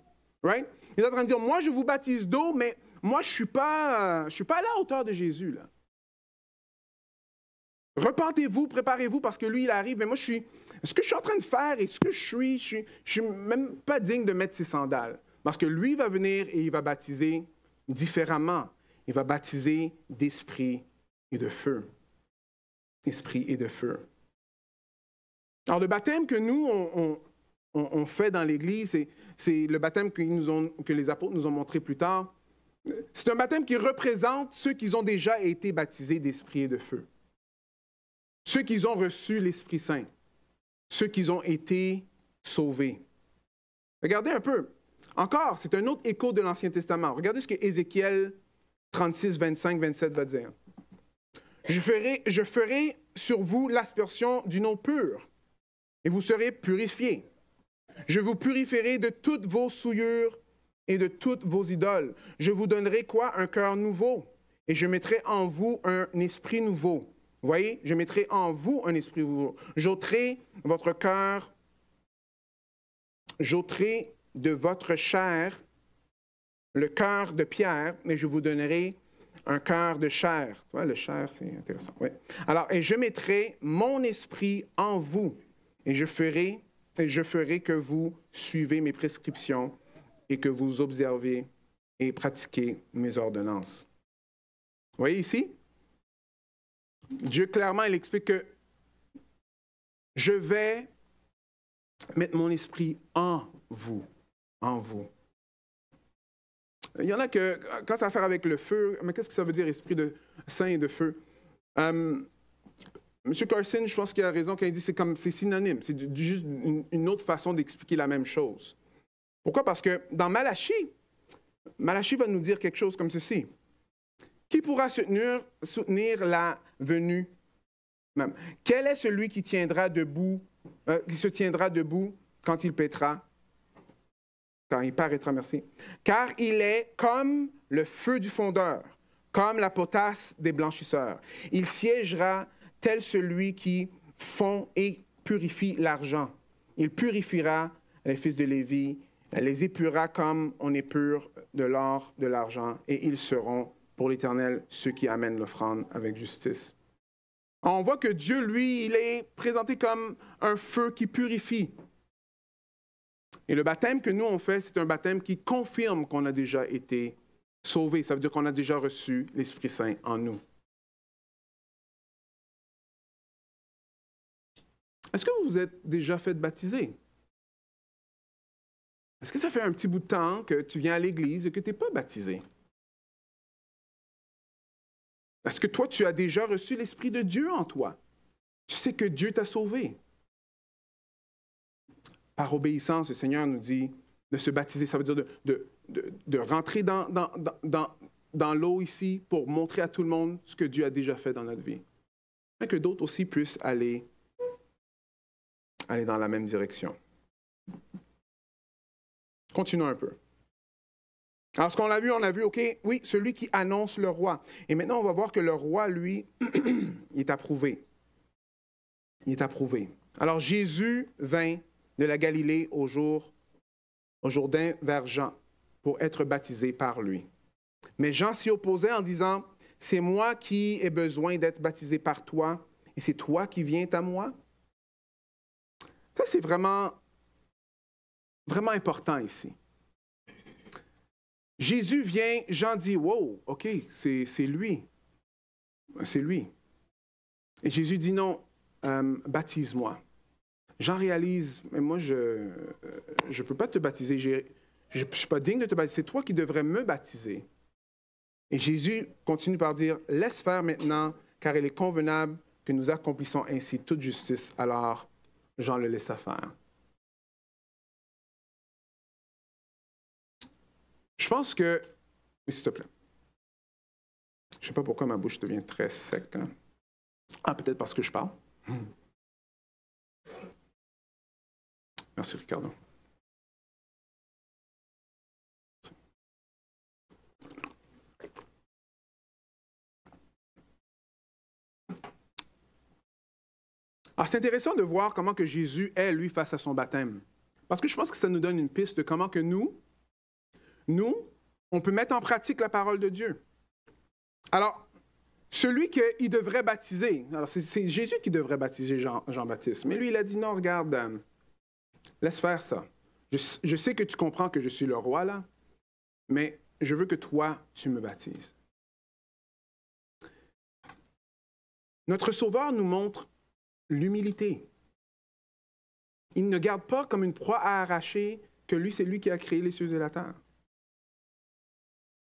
Right? Il est en train de dire, moi, je vous baptise d'eau, mais moi, je ne suis pas à la hauteur de Jésus. Là. Repentez-vous, préparez-vous, parce que lui, il arrive. Mais moi, ce que je suis en train de faire et ce que je suis même pas digne de mettre ses sandales. Parce que lui va venir et il va baptiser différemment. Il va baptiser d'esprit et de feu. Esprit et de feu. Alors, le baptême que nous, on fait dans l'Église, c'est le baptême que les apôtres nous ont montré plus tard. C'est un baptême qui représente ceux qui ont déjà été baptisés d'esprit et de feu. Ceux qui ont reçu l'Esprit Saint. Ceux qui ont été sauvés. Regardez un peu. Encore, c'est un autre écho de l'Ancien Testament. Regardez ce que Ézéchiel 36, 25, 27 va dire. Je ferai sur vous l'aspersion d'une eau pure, et vous serez purifiés. Je vous purifierai de toutes vos souillures et de toutes vos idoles. Je vous donnerai quoi? Un cœur nouveau, et je mettrai en vous un esprit nouveau. Vous voyez? Je mettrai en vous un esprit nouveau. J'ôterai votre cœur, j'ôterai de votre chair le cœur de pierre, mais je vous donnerai un cœur de chair. Tu vois, le chair, c'est intéressant. Oui. Alors, et je mettrai mon esprit en vous, et je ferai que vous suivez mes prescriptions et que vous observez et pratiquez mes ordonnances. Vous voyez ici? Dieu, clairement, il explique que je vais mettre mon esprit en vous. En vous. Il y en a que, quand ça a à faire avec le feu, mais qu'est-ce que ça veut dire, esprit de saint et de feu? M. Carson, je pense qu'il a raison quand il dit que c'est synonyme. C'est juste une autre façon d'expliquer la même chose. Pourquoi? Parce que dans Malachie va nous dire quelque chose comme ceci. Qui pourra soutenir la venue même? Quel est celui qui se tiendra debout quand il pétera? Quand il paraîtra, merci. Car il est comme le feu du fondeur, comme la potasse des blanchisseurs. Il siégera tel celui qui fond et purifie l'argent. Il purifiera les fils de Lévi, les épurera comme on épure de l'or, de l'argent, et ils seront pour l'Éternel ceux qui amènent l'offrande avec justice. On voit que Dieu, lui, il est présenté comme un feu qui purifie. Et le baptême que nous, on fait, c'est un baptême qui confirme qu'on a déjà été sauvés. Ça veut dire qu'on a déjà reçu l'Esprit Saint en nous. Est-ce que vous vous êtes déjà fait baptiser? Est-ce que ça fait un petit bout de temps que tu viens à l'Église et que tu n'es pas baptisé? Est-ce que toi, tu as déjà reçu l'Esprit de Dieu en toi? Tu sais que Dieu t'a sauvé. Par obéissance, le Seigneur nous dit de se baptiser. Ça veut dire de rentrer dans l'eau ici pour montrer à tout le monde ce que Dieu a déjà fait dans notre vie. Et que d'autres aussi puissent aller dans la même direction. Continuons un peu. Alors, ce qu'on a vu, OK, oui, celui qui annonce le roi. Et maintenant, on va voir que le roi, lui, il est approuvé. Il est approuvé. Alors, Jésus vint de la Galilée au Jourdain vers Jean pour être baptisé par lui. Mais Jean s'y opposait en disant, « C'est moi qui ai besoin d'être baptisé par toi, et c'est toi qui viens à moi? » Ça, c'est vraiment important ici. Jésus vient, Jean dit, « Wow, OK, c'est lui. C'est lui. » Et Jésus dit, « Non, baptise-moi. » Jean réalise, « Mais moi, je ne peux pas te baptiser. Je ne suis pas digne de te baptiser. C'est toi qui devrais me baptiser. » Et Jésus continue par dire, « Laisse faire maintenant, car il est convenable que nous accomplissions ainsi toute justice. » Alors, Jean le laissa faire. Je pense que... Oui, s'il te plaît. Je ne sais pas pourquoi ma bouche devient très sec. Hein? Ah, peut-être parce que je parle. Merci, Ricardo. Alors, c'est intéressant de voir comment que Jésus est, lui, face à son baptême. Parce que je pense que ça nous donne une piste de comment que nous, on peut mettre en pratique la parole de Dieu. Alors, celui qu'il devrait baptiser, alors c'est Jésus qui devrait baptiser Jean-Baptiste, mais lui, il a dit, non, regarde, laisse faire ça. Je sais que tu comprends que je suis le roi, là, mais je veux que toi, tu me baptises. Notre Sauveur nous montre l'humilité. Il ne garde pas comme une proie à arracher que lui, c'est lui qui a créé les cieux et la terre.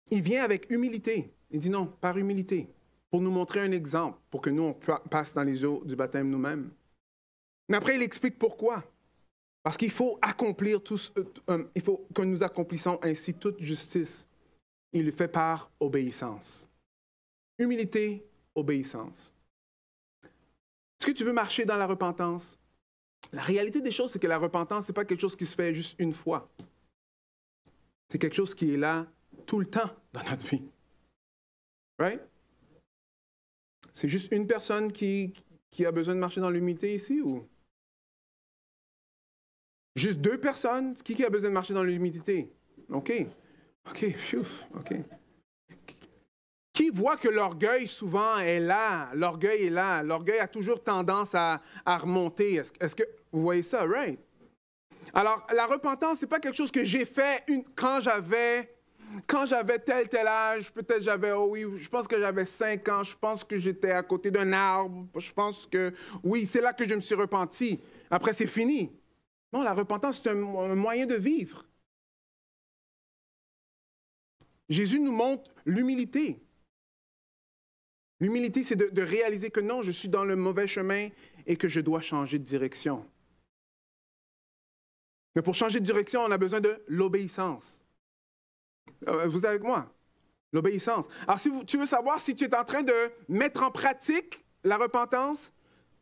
Il vient avec humilité. Il dit non, par humilité, pour nous montrer un exemple, pour que nous, on passe dans les eaux du baptême nous-mêmes. Mais après, il explique pourquoi. Parce qu'il faut accomplir il faut que nous accomplissions ainsi toute justice. Il le fait par obéissance. Humilité, obéissance. Est-ce que tu veux marcher dans la repentance? La réalité des choses, c'est que la repentance, ce n'est pas quelque chose qui se fait juste une fois. C'est quelque chose qui est là tout le temps dans notre vie. Right? C'est juste une personne qui a besoin de marcher dans l'humilité ici ou? Juste deux personnes? Qui a besoin de marcher dans l'humilité? OK. OK. Qui voit que l'orgueil, souvent, est là? L'orgueil est là. L'orgueil a toujours tendance à remonter. Est-ce que vous voyez ça, right? Alors, la repentance, ce n'est pas quelque chose que j'ai fait quand j'avais tel âge. Peut-être je pense que j'avais 5 ans. Je pense que j'étais à côté d'un arbre. Je pense que, oui, c'est là que je me suis repenti. Après, c'est fini. Non, la repentance, c'est un moyen de vivre. Jésus nous montre l'humilité. L'humilité, c'est de réaliser que non, je suis dans le mauvais chemin et que je dois changer de direction. Mais pour changer de direction, on a besoin de l'obéissance. Vous êtes avec moi? L'obéissance. Alors, si tu veux savoir si tu es en train de mettre en pratique la repentance,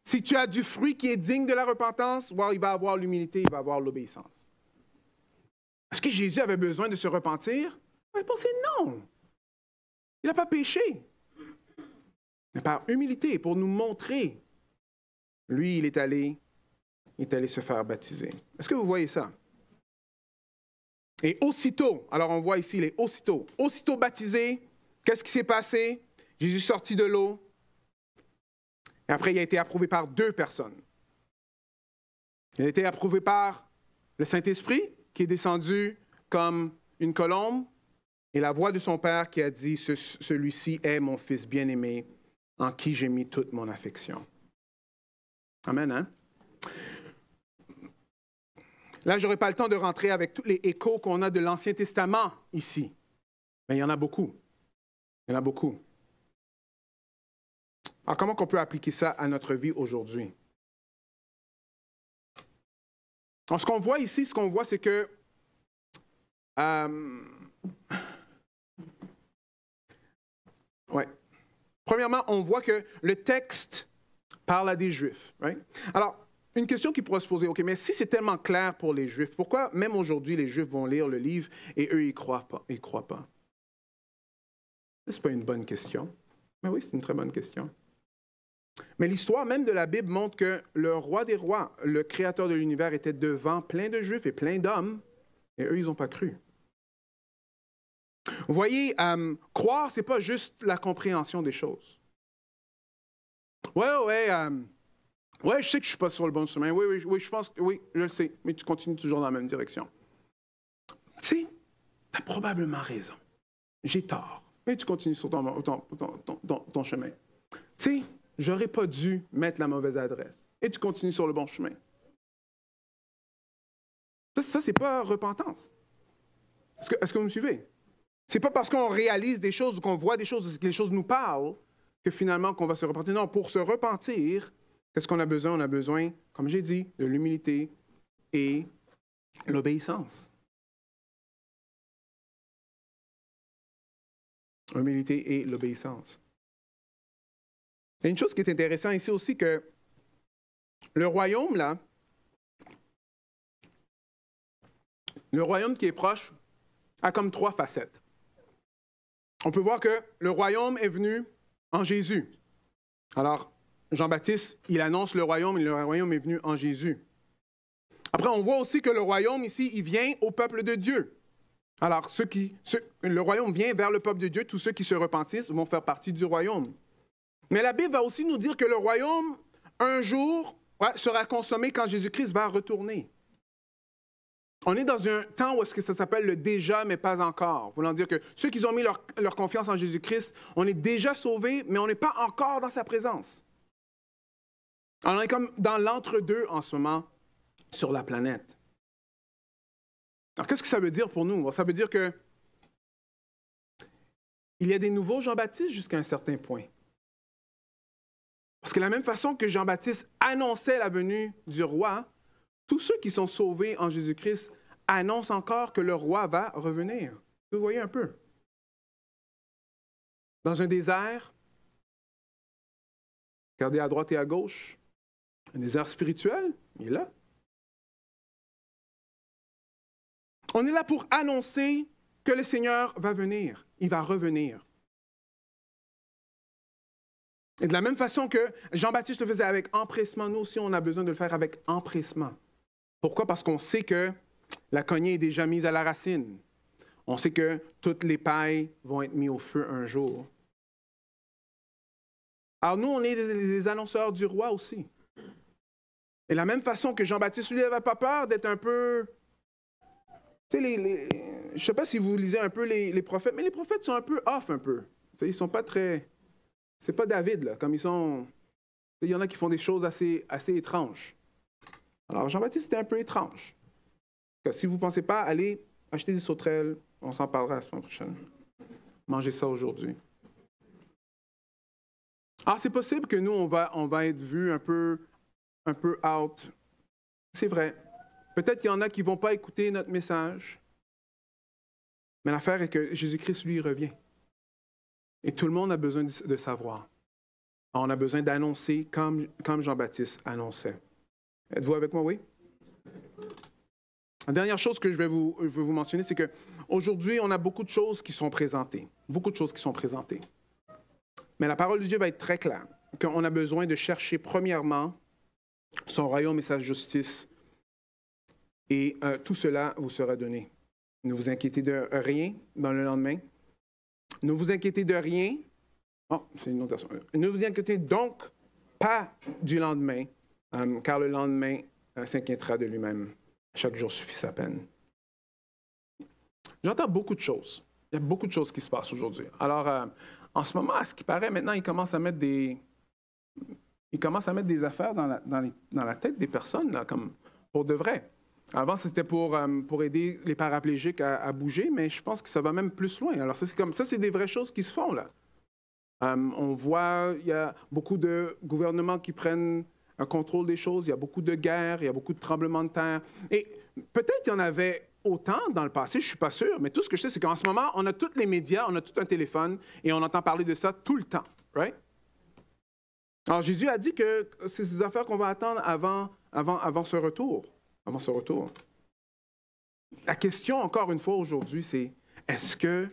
si tu as du fruit qui est digne de la repentance, well, il va avoir l'humilité, il va avoir l'obéissance. Est-ce que Jésus avait besoin de se repentir? La réponse est non. Il n'a pas péché. Mais par humilité, pour nous montrer, lui, il est allé se faire baptiser. Est-ce que vous voyez ça? Et aussitôt, alors on voit ici les aussitôt baptisé, qu'est-ce qui s'est passé? Jésus sortit de l'eau, et après il a été approuvé par 2 personnes. Il a été approuvé par le Saint-Esprit, qui est descendu comme une colombe, et la voix de son Père qui a dit, celui-ci est mon Fils bien-aimé, en qui j'ai mis toute mon affection. Amen, hein? Là, je n'aurai pas le temps de rentrer avec tous les échos qu'on a de l'Ancien Testament ici. Mais il y en a beaucoup. Il y en a beaucoup. Alors, comment on peut appliquer ça à notre vie aujourd'hui? Alors, ce qu'on voit ici, c'est que premièrement, on voit que le texte parle à des Juifs. Right? Alors, une question qui pourrait se poser, OK, mais si c'est tellement clair pour les Juifs, pourquoi même aujourd'hui les Juifs vont lire le livre et eux, ils croient pas? Ils croient pas. Ce n'est pas une bonne question. Mais oui, c'est une très bonne question. Mais l'histoire même de la Bible montre que le roi des rois, le créateur de l'univers, était devant plein de Juifs et plein d'hommes, et eux, ils n'ont pas cru. Vous voyez, croire, ce n'est pas juste la compréhension des choses. Ouais, je sais que je ne suis pas sur le bon chemin. Oui, je pense que oui, je le sais, mais tu continues toujours dans la même direction. Tu sais, tu as probablement raison. J'ai tort, mais tu continues sur ton chemin. Tu sais, j'aurais pas dû mettre la mauvaise adresse. Et tu continues sur le bon chemin. Ça c'est pas repentance. Est-ce que vous me suivez? C'est pas parce qu'on réalise des choses ou qu'on voit des choses, que les choses nous parlent, que finalement qu'on va se repentir. Non, pour se repentir, qu'est-ce qu'on a besoin? On a besoin, comme j'ai dit, de l'humilité et l'obéissance. L'humilité et l'obéissance. Il y a une chose qui est intéressante ici aussi, que le royaume, là, le royaume qui est proche a comme 3 facettes. On peut voir que le royaume est venu en Jésus. Alors, Jean-Baptiste, il annonce le royaume et le royaume est venu en Jésus. Après, on voit aussi que le royaume ici, il vient au peuple de Dieu. Alors, le royaume vient vers le peuple de Dieu, tous ceux qui se repentissent vont faire partie du royaume. Mais la Bible va aussi nous dire que le royaume, un jour, sera consommé quand Jésus-Christ va retourner. On est dans un temps où est-ce que ça s'appelle le déjà, mais pas encore. Voulant dire que ceux qui ont mis leur confiance en Jésus-Christ, on est déjà sauvés, mais on n'est pas encore dans sa présence. Alors, on est comme dans l'entre-deux en ce moment sur la planète. Alors, qu'est-ce que ça veut dire pour nous? Bon, ça veut dire que il y a des nouveaux Jean-Baptiste jusqu'à un certain point. Parce que de la même façon que Jean-Baptiste annonçait la venue du roi, tous ceux qui sont sauvés en Jésus-Christ annoncent encore que le roi va revenir. Vous voyez un peu. Dans un désert, regardez à droite et à gauche, un désert spirituel, il est là. On est là pour annoncer que le Seigneur va venir. Il va revenir. Et de la même façon que Jean-Baptiste le faisait avec empressement, nous aussi, on a besoin de le faire avec empressement. Pourquoi? Parce qu'on sait que la cognée est déjà mise à la racine. On sait que toutes les pailles vont être mises au feu un jour. Alors nous, on est les annonceurs du roi aussi. Et de la même façon que Jean-Baptiste, lui, n'avait pas peur d'être un peu... Tu sais, je ne sais pas si vous lisez un peu les prophètes, mais les prophètes sont un peu off un peu. Tu sais, ils ne sont pas très... C'est pas David, là, comme ils sont... Il y en a qui font des choses assez étranges. Alors, Jean-Baptiste était un peu étrange. Si vous ne pensez pas, allez acheter des sauterelles. On s'en parlera la semaine prochaine. Mangez ça aujourd'hui. Alors, c'est possible que nous, on va être vus un peu out. C'est vrai. Peut-être qu'il y en a qui ne vont pas écouter notre message. Mais l'affaire est que Jésus-Christ, lui, revient. Et tout le monde a besoin de savoir. Alors, on a besoin d'annoncer comme Jean-Baptiste annonçait. Êtes-vous avec moi, oui? La dernière chose que je vais vous mentionner, c'est qu'aujourd'hui, on a beaucoup de choses qui sont présentées. Beaucoup de choses qui sont présentées. Mais la parole de Dieu va être très claire. Qu'on a besoin de chercher premièrement son royaume et sa justice. Et tout cela vous sera donné. Ne vous inquiétez de rien dans le lendemain. Ne vous inquiétez de rien. Oh, c'est une autre version. Ne vous inquiétez donc pas du lendemain, car le lendemain s'inquiétera de lui-même. Chaque jour suffit sa peine. J'entends beaucoup de choses. Il y a beaucoup de choses qui se passent aujourd'hui. Alors, en ce moment, à ce qui paraît, maintenant, ils commencent à mettre des affaires dans la tête des personnes, là, comme pour de vrai. Avant, c'était pour aider les paraplégiques à bouger, mais je pense que ça va même plus loin. Alors, ça, c'est des vraies choses qui se font, là. On voit, il y a beaucoup de gouvernements qui prennent un contrôle des choses, il y a beaucoup de guerres, il y a beaucoup de tremblements de terre. Et peut-être qu'il y en avait autant dans le passé, je ne suis pas sûr, mais tout ce que je sais, c'est qu'en ce moment, on a tous les médias, on a tout un téléphone et on entend parler de ça tout le temps, right? Alors Jésus a dit que c'est ces affaires qu'on va attendre avant ce retour. Avant ce retour. La question, encore une fois, aujourd'hui, c'est est-ce que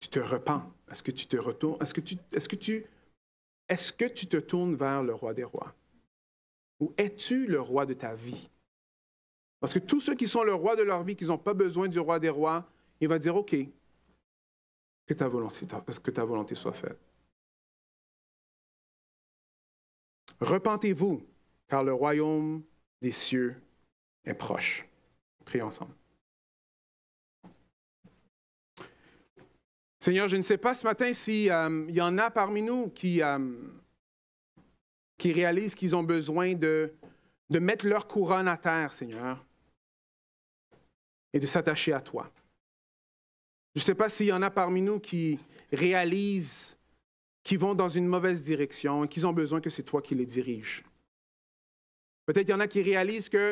tu te repens? Est-ce que tu te retournes? Est-ce que tu te tournes vers le roi des rois? Ou es-tu le roi de ta vie? Parce que tous ceux qui sont le roi de leur vie, qui n'ont pas besoin du roi des rois, il va dire, OK, que ta volonté soit faite. Repentez-vous, car le royaume des cieux est proche. Prions ensemble. Seigneur, je ne sais pas ce matin s'il y en a parmi nous qui réalisent qu'ils ont besoin de mettre leur couronne à terre, Seigneur, et de s'attacher à toi. Je ne sais pas s'il y en a parmi nous qui réalisent qu'ils vont dans une mauvaise direction et qu'ils ont besoin que c'est toi qui les diriges. Peut-être qu'il y en a qui réalisent que